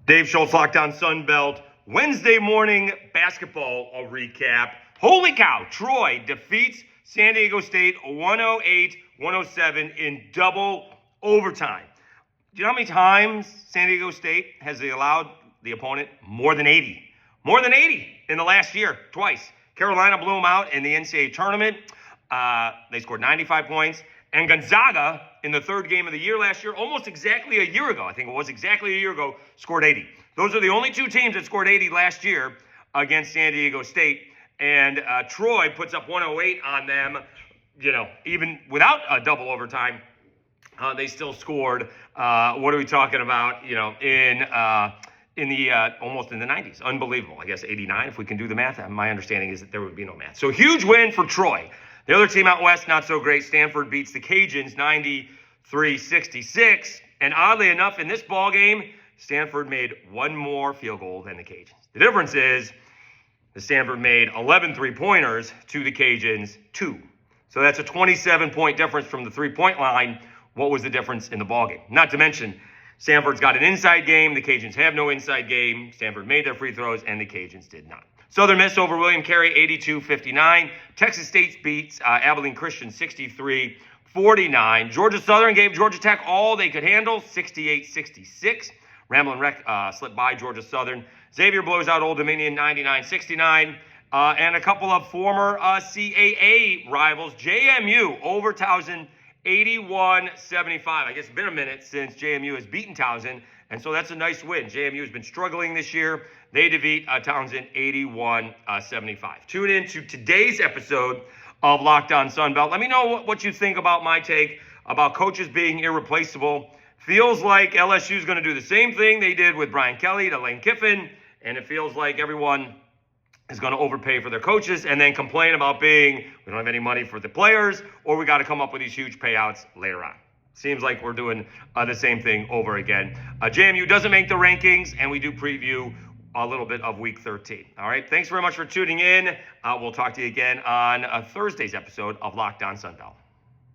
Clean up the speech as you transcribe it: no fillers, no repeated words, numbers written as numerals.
Dave Schultz, Lockdown Sunbelt. Wednesday morning basketball recap. Holy cow, Troy defeats San Diego State 108-107 in double overtime. Do you know how many times San Diego State has allowed the opponent more than 80? More than 80 in the last year, twice. Carolina blew them out in the NCAA tournament. They scored 95 points. And Gonzaga, in the third game of the year last year, almost exactly a year ago, I think it was exactly a year ago, scored 80. Those are the only two teams that scored 80 last year against San Diego State. And Troy puts up 108 on them, even without a double overtime. They still scored, what are we talking about, in the almost in the 90s. Unbelievable. I guess 89, if we can do the math. My understanding is that there would be no math. So huge win for Troy. The other team out west, not so great. Stanford beats the Cajuns 93-66. And oddly enough, in this ball game, Stanford made one more field goal than the Cajuns. The difference is the Stanford made 11 three-pointers to the Cajuns 2. So that's a 27-point difference from the three-point line. What was the difference in the ball game? Not to mention, Stanford's got an inside game. The Cajuns have no inside game. Stanford made their free throws, and the Cajuns did not. Southern Miss over William Carey, 82-59. Texas State beats Abilene Christian, 63-49. Georgia Southern gave Georgia Tech all they could handle, 68-66. Ramblin' Wreck slipped by Georgia Southern. Xavier blows out Old Dominion, 99-69. And a couple of former CAA rivals, JMU over Towson, 81-75. I guess it's been a minute since JMU has beaten Towson, and so that's a nice win. JMU has been struggling this year. They defeat Townsend 81-75. Tune in to today's episode of Locked On Sunbelt. Let me know what you think about my take about coaches being irreplaceable. Feels like LSU is going to do the same thing they did with Brian Kelly to Lane Kiffin, and it feels like everyone is going to overpay for their coaches and then complain about we don't have any money for the players, or we got to come up with these huge payouts later on. Seems like we're doing the same thing over again. JMU doesn't make the rankings, and we do preview a little bit of Week 13. All right, thanks very much for tuning in. We'll talk to you again on Thursday's episode of Locked On Sunbelt.